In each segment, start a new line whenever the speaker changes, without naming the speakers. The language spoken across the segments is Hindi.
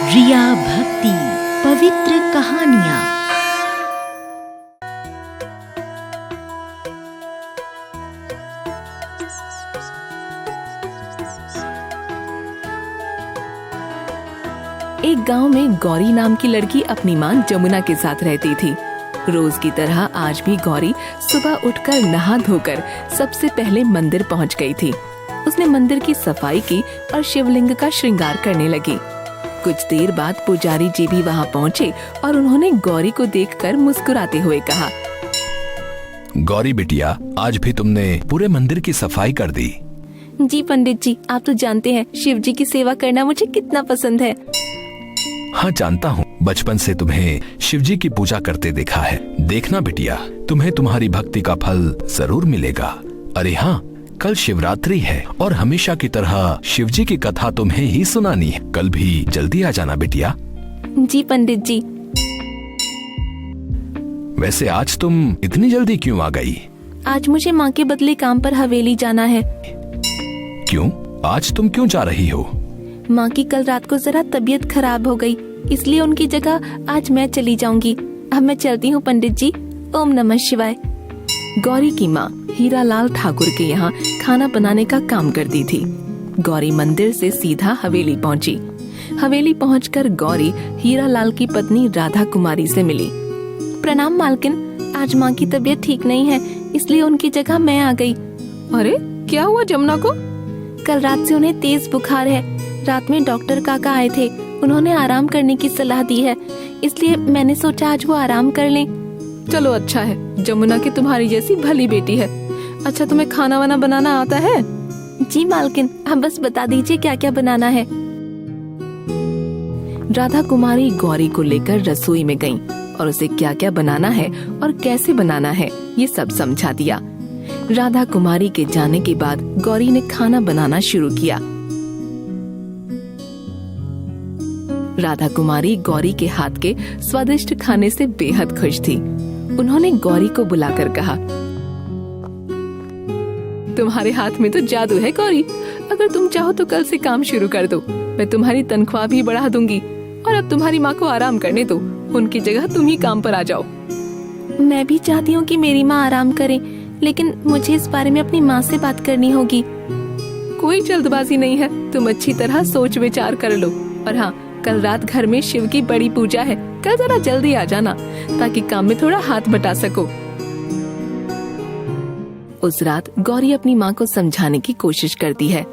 रिया भक्ति पवित्र कहानियाँ।
एक गांव में गौरी नाम की लड़की अपनी मां जमुना के साथ रहती थी। रोज की तरह आज भी गौरी सुबह उठकर नहा धोकर सबसे पहले मंदिर पहुंच गई थी। उसने मंदिर की सफाई की और शिवलिंग का श्रृंगार करने लगी। कुछ देर बाद पुजारी जी भी वहां पहुंचे और उन्होंने गौरी को देखकर मुस्कुराते हुए कहा,
गौरी बिटिया, आज भी तुमने पूरे मंदिर की सफाई कर दी।
जी पंडित जी, आप तो जानते हैं शिव जी की सेवा करना मुझे कितना पसंद है।
हाँ जानता हूँ, बचपन से तुम्हें शिव जी की पूजा करते देखा है। देखना बिटिया, तुम्हें तुम्हारी भक्ति का फल जरूर मिलेगा। अरे हाँ, कल शिवरात्रि है और हमेशा की तरह शिव जी की कथा तुम्हें ही सुनानी है। कल भी जल्दी आ जाना बिटिया।
जी पंडित जी।
वैसे आज तुम इतनी जल्दी क्यों आ गई?
आज मुझे माँ के बदले काम पर हवेली जाना है।
क्यों? आज तुम क्यों जा रही हो?
माँ की कल रात को जरा तबीयत खराब हो गई, इसलिए उनकी जगह आज मैं चली जाऊंगी। अब मैं चलती हूँ पंडित जी। ओम नमः शिवाय। गौरी की माँ हीरालाल ठाकुर के यहाँ खाना बनाने का काम करती थी। गौरी मंदिर से सीधा हवेली पहुँची। हवेली पहुँचकर गौरी हीरालाल की पत्नी राधा कुमारी से मिली। प्रणाम मालकिन, आज माँ की तबीयत ठीक नहीं है, इसलिए उनकी जगह मैं आ गई।
अरे क्या हुआ जमुना को?
कल रात से उन्हें तेज बुखार है। रात में डॉक्टर काका आए थे, उन्होंने आराम करने की सलाह दी है, इसलिए मैंने सोचा आज वो आराम कर लें।
चलो अच्छा है, जमुना की तुम्हारी जैसी भली बेटी है। अच्छा, तुम्हें खाना वाना बनाना आता है?
जी मालकिन, आप बस बता दीजिए क्या क्या बनाना है। राधा कुमारी गौरी को लेकर रसोई में गईं और उसे क्या क्या बनाना है और कैसे बनाना है ये सब समझा दिया। राधा कुमारी के जाने के बाद गौरी ने खाना बनाना शुरू किया। राधा कुमारी गौरी के हाथ के स्वादिष्ट खाने से बेहद खुश थी। उन्होंने गौरी को बुलाकर कहा,
तुम्हारे हाथ में तो जादू है गौरी। अगर तुम चाहो तो कल से काम शुरू कर दो। मैं तुम्हारी तनख्वाह भी बढ़ा दूंगी और अब तुम्हारी माँ को आराम करने दो। उनकी जगह तुम ही काम पर आ जाओ।
मैं भी चाहती हूँ कि मेरी माँ आराम करे, लेकिन मुझे इस बारे में अपनी माँ से बात करनी होगी।
कोई जल्दबाजी नहीं है, तुम अच्छी तरह सोच विचार कर लो। और हाँ, कल रात घर में शिव की बड़ी पूजा है, कल जरा जल्दी आ जाना ताकि काम में थोड़ा हाथ बटा सको।
उस रात गौरी अपनी माँ को समझाने की कोशिश करती है।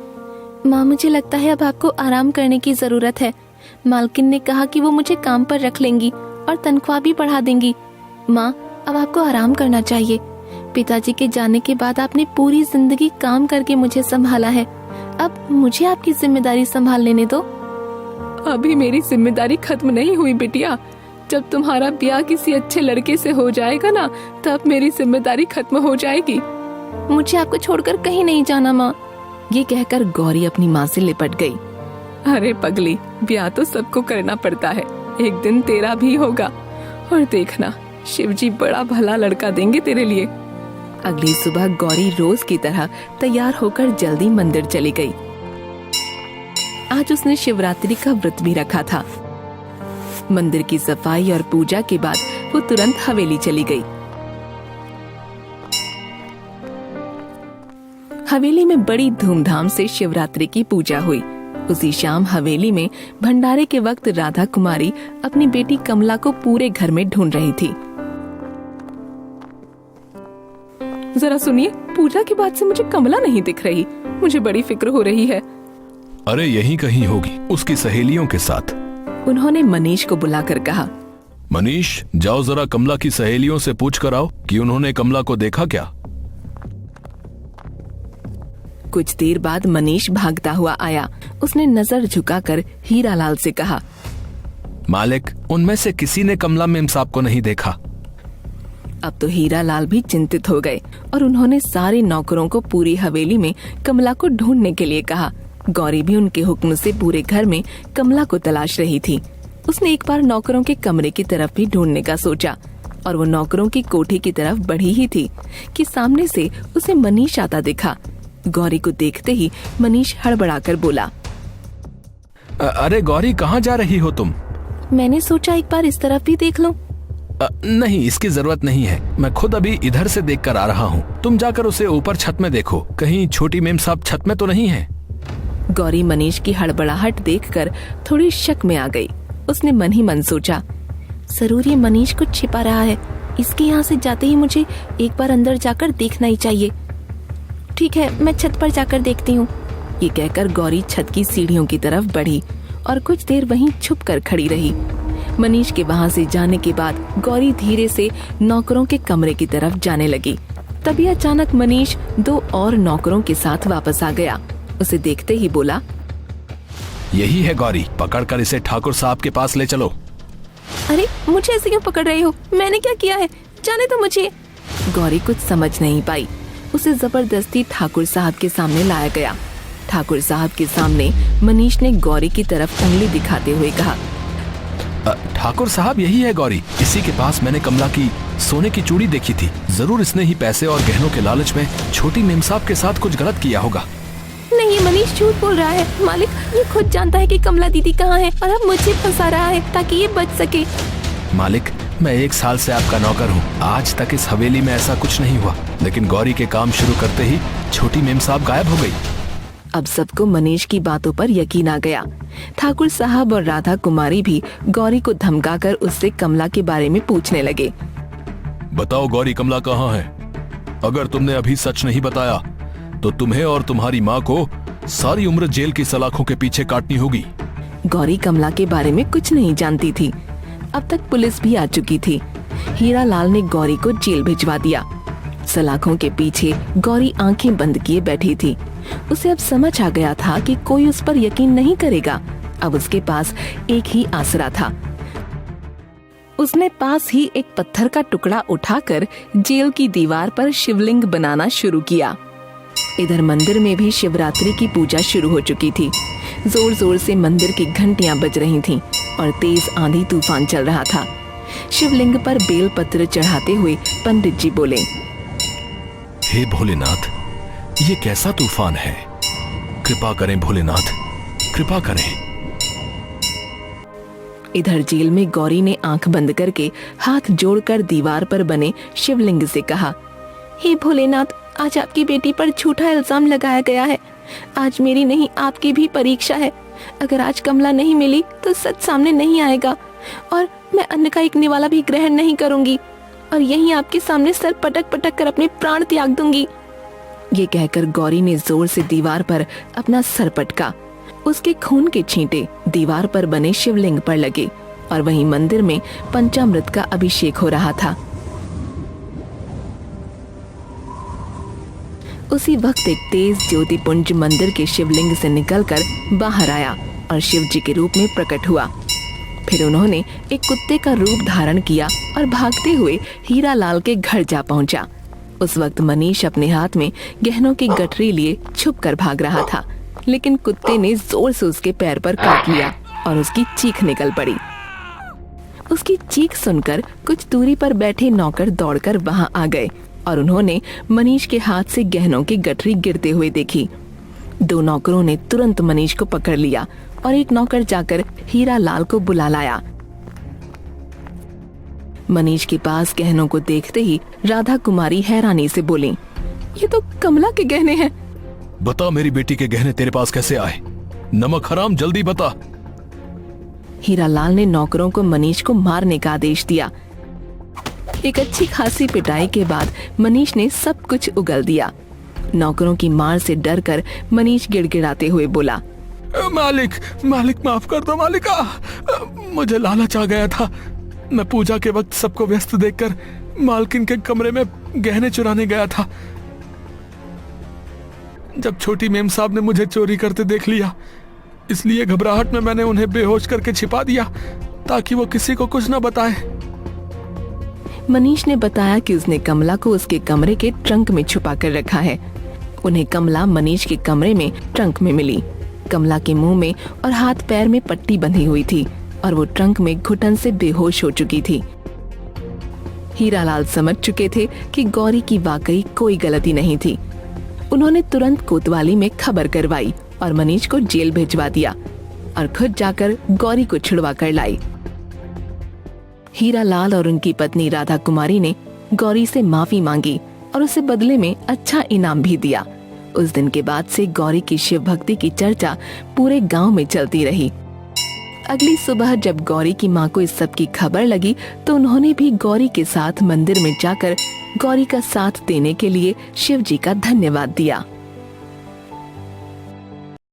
माँ, मुझे लगता है अब आपको आराम करने की जरूरत है। मालकिन ने कहा कि वो मुझे काम पर रख लेंगी और तनख्वाह भी बढ़ा देंगी। माँ, अब आपको आराम करना चाहिए। पिताजी के जाने के बाद आपने पूरी जिंदगी काम करके मुझे संभाला है, अब मुझे आपकी जिम्मेदारी संभाल लेने दो।
अभी मेरी जिम्मेदारी खत्म नहीं हुई बिटिया। जब तुम्हारा ब्याह किसी अच्छे लड़के से हो जाएगा ना, तब मेरी जिम्मेदारी खत्म हो जाएगी।
मुझे आपको छोड़कर कहीं नहीं जाना माँ। ये कहकर गौरी अपनी माँ से लिपट गई।
अरे पगली, ब्याह तो सबको करना पड़ता है, एक दिन तेरा भी होगा और देखना शिवजी बड़ा भला लड़का देंगे तेरे लिए।
अगली सुबह गौरी रोज की तरह तैयार होकर जल्दी मंदिर चली गई। आज उसने शिवरात्रि का व्रत भी रखा था। मंदिर की सफाई और पूजा के बाद वो तुरंत हवेली चली गई। हवेली में बड़ी धूमधाम से शिवरात्रि की पूजा हुई। उसी शाम हवेली में भंडारे के वक्त राधा कुमारी अपनी बेटी कमला को पूरे घर में ढूंढ रही थी।
जरा सुनिए, पूजा के बाद से मुझे कमला नहीं दिख रही, मुझे बड़ी फिक्र हो रही है।
अरे यहीं कहीं होगी, उसकी सहेलियों के साथ।
उन्होंने मनीष को बुलाकर कहा,
मनीष, जाओ जरा कमला की सहेलियों से पूछ कर आओ कि उन्होंने कमला को देखा क्या।
कुछ देर बाद मनीष भागता हुआ आया। उसने नजर झुकाकर हीरालाल से कहा,
मालिक, उनमें से किसी ने कमला मेम साहब को नहीं देखा।
अब तो हीरालाल भी चिंतित हो गए और उन्होंने सारे नौकरों को पूरी हवेली में कमला को ढूंढने के लिए कहा। गौरी भी उनके हुक्म से पूरे घर में कमला को तलाश रही थी। उसने एक बार नौकरों के कमरे की तरफ भी ढूंढने का सोचा और वो नौकरों की कोठी की तरफ बढ़ी ही थी कि सामने से उसे मनीष आता दिखा। गौरी को देखते ही मनीष हड़बड़ाकर बोला,
अरे गौरी, कहाँ जा रही हो तुम?
मैंने सोचा एक बार इस तरफ भी देख लूं।
नहीं, इसकी जरूरत नहीं है। मैं खुद अभी इधर से देखकर आ रहा हूँ। तुम जाकर उसे ऊपर छत में देखो, कहीं छोटी मेम साहब छत में तो नहीं है।
गौरी मनीष की हड़बड़ाहट देखकर थोड़ी शक में आ गई। उसने मन ही मन सोचा, जरूर ये मनीष कुछ छिपा रहा है। इसके यहाँ से जाते ही मुझे एक बार अंदर जाकर देखना ही चाहिए। ठीक है, मैं छत पर जाकर देखती हूँ। ये कहकर गौरी छत की सीढ़ियों की तरफ बढ़ी और कुछ देर वहीं छुप कर खड़ी रही। मनीष के वहाँ से जाने के बाद गौरी धीरे से नौकरों के कमरे की तरफ जाने लगी। तभी अचानक मनीष 2 और नौकरों के साथ वापस आ गया। उसे देखते ही बोला,
यही है गौरी, पकड़कर इसे ठाकुर साहब के पास ले चलो।
अरे मुझे ऐसे क्यों पकड़ रहे हो? मैंने क्या किया है? जाने दो मुझे। गौरी कुछ समझ नहीं पाई। उसे जबरदस्ती ठाकुर साहब के सामने लाया गया। ठाकुर साहब के सामने मनीष ने गौरी की तरफ उंगली दिखाते हुए कहा,
ठाकुर साहब, यही है गौरी। इसी के पास मैंने कमला की सोने की चूड़ी देखी थी। जरूर इसने ही पैसे और गहनों के लालच में छोटी मेम साहब के साथ कुछ गलत किया होगा।
नहीं, मनीष झूठ बोल रहा है। मालिक, ये खुद जानता है कि कमला दीदी कहाँ है और अब मुझे फंसा रहा है ताकि ये बच सके।
मालिक, मैं 1 साल से आपका नौकर हूँ। आज तक इस हवेली में ऐसा कुछ नहीं हुआ, लेकिन गौरी के काम शुरू करते ही छोटी मेम साहब गायब हो गई।
अब सबको मनीष की बातों पर यकीन आ गया। ठाकुर साहब और राधा कुमारी भी गौरी को धमकाकर उससे कमला के बारे में पूछने लगे।
बताओ गौरी, कमला कहाँ है? अगर तुमने अभी सच नहीं बताया तो तुम्हें और तुम्हारी माँ को सारी उम्र जेल की सलाखों के पीछे काटनी होगी।
गौरी कमला के बारे में कुछ नहीं जानती थी। अब तक पुलिस भी आ चुकी थी। हीरालाल ने गौरी को जेल भिजवा दिया। सलाखों के पीछे गौरी आंखें बंद किए बैठी थी। उसे अब समझ आ गया था कि कोई उस पर यकीन नहीं करेगा। अब उसके पास एक ही आसरा था। उसने पास ही एक पत्थर का टुकड़ा उठाकर जेल की दीवार पर शिवलिंग बनाना शुरू किया। इधर मंदिर में भी शिवरात्रि की पूजा शुरू हो चुकी थी। जोर जोर से मंदिर की घंटियां बज रही थीं और तेज आंधी तूफान चल रहा था। शिवलिंग पर बेल पत्र चढ़ाते हुए पंडित जी बोले,
हे भोलेनाथ, ये कैसा तूफान है? कृपा करें भोलेनाथ, कृपा करें।
इधर जेल में गौरी ने आंख बंद करके हाथ जोड़कर दीवार पर बने शिवलिंग से कहा, हे भोलेनाथ, आज आपकी बेटी पर झूठा इल्जाम लगाया गया है। आज मेरी नहीं, आपकी भी परीक्षा है। अगर आज कमला नहीं मिली तो सच सामने नहीं आएगा और मैं अन्न का एक निवाला भी ग्रहण नहीं करूंगी और यहीं आपके सामने सर पटक पटक कर अपने प्राण त्याग दूंगी। ये कहकर गौरी ने जोर से दीवार पर अपना सर पटका। उसके खून के छींटे दीवार पर बने शिवलिंग पर लगे और वहीं मंदिर में पंचामृत का अभिषेक हो रहा था। उसी वक्त एक तेज ज्योतिपुंज मंदिर के शिवलिंग से निकलकर बाहर आया और शिव जी के रूप में प्रकट हुआ। फिर उन्होंने एक कुत्ते का रूप धारण किया और भागते हुए हीरालाल के घर जा पहुंचा। उस वक्त मनीष अपने हाथ में गहनों की गठरी लिए छुप कर भाग रहा था, लेकिन कुत्ते ने जोर से उसके पैर पर काट लिया और उसकी चीख निकल पड़ी। उसकी चीख सुनकर कुछ दूरी पर बैठे नौकर दौड़कर वहां आ गए और उन्होंने मनीष के हाथ से गहनों की गठरी गिरते हुए देखी। 2 नौकरों ने तुरंत मनीष को पकड़ लिया और एक नौकर जाकर हीरालाल को बुला लाया। मनीष के पास गहनों को देखते ही राधा कुमारी हैरानी से बोली, ये तो कमला के गहने हैं।
बता, मेरी बेटी के गहने तेरे पास कैसे आए? नमक हराम, जल्दी बता।
हीरालाल ने नौकरों को मनीष को मारने का आदेश दिया। एक अच्छी खासी पिटाई के बाद मनीष ने सब कुछ उगल दिया। नौकरों की मार से डरकर मनीष गिड़गिड़ाते हुए बोला,
मालिक, मालिक माफ कर दो मालिका, मुझे लालच आ गया था। मैं पूजा के वक्त सबको व्यस्त देखकर मालकिन के कमरे में गहने चुराने गया था। जब छोटी मेम साहब ने मुझे चोरी करते देख लिया, इसलिए घबराहट में मैंने उन्हें बेहोश करके छिपा दिया ताकि वो किसी को कुछ न बताए।
मनीष ने बताया कि उसने कमला को उसके कमरे के ट्रंक में छुपा कर रखा है। उन्हें कमला मनीष के कमरे में ट्रंक में मिली। कमला के मुंह में और हाथ पैर में पट्टी बंधी हुई थी और वो ट्रंक में घुटन से बेहोश हो चुकी थी। हीरालाल समझ चुके थे कि गौरी की वाकई कोई गलती नहीं थी। उन्होंने तुरंत कोतवाली में खबर करवाई और मनीष को जेल भिजवा दिया। और खुद जाकर गौरी को छुड़वा कर लाई। हीरालाल और उनकी पत्नी राधा कुमारी ने गौरी से माफी मांगी और उसे बदले में अच्छा इनाम भी दिया। उस दिन के बाद से गौरी की शिव भक्ति की चर्चा पूरे गांव में चलती रही। अगली सुबह जब गौरी की माँ को इस सब की खबर लगी तो उन्होंने भी गौरी के साथ मंदिर में जाकर गौरी का साथ देने के लिए शिव जी का धन्यवाद दिया।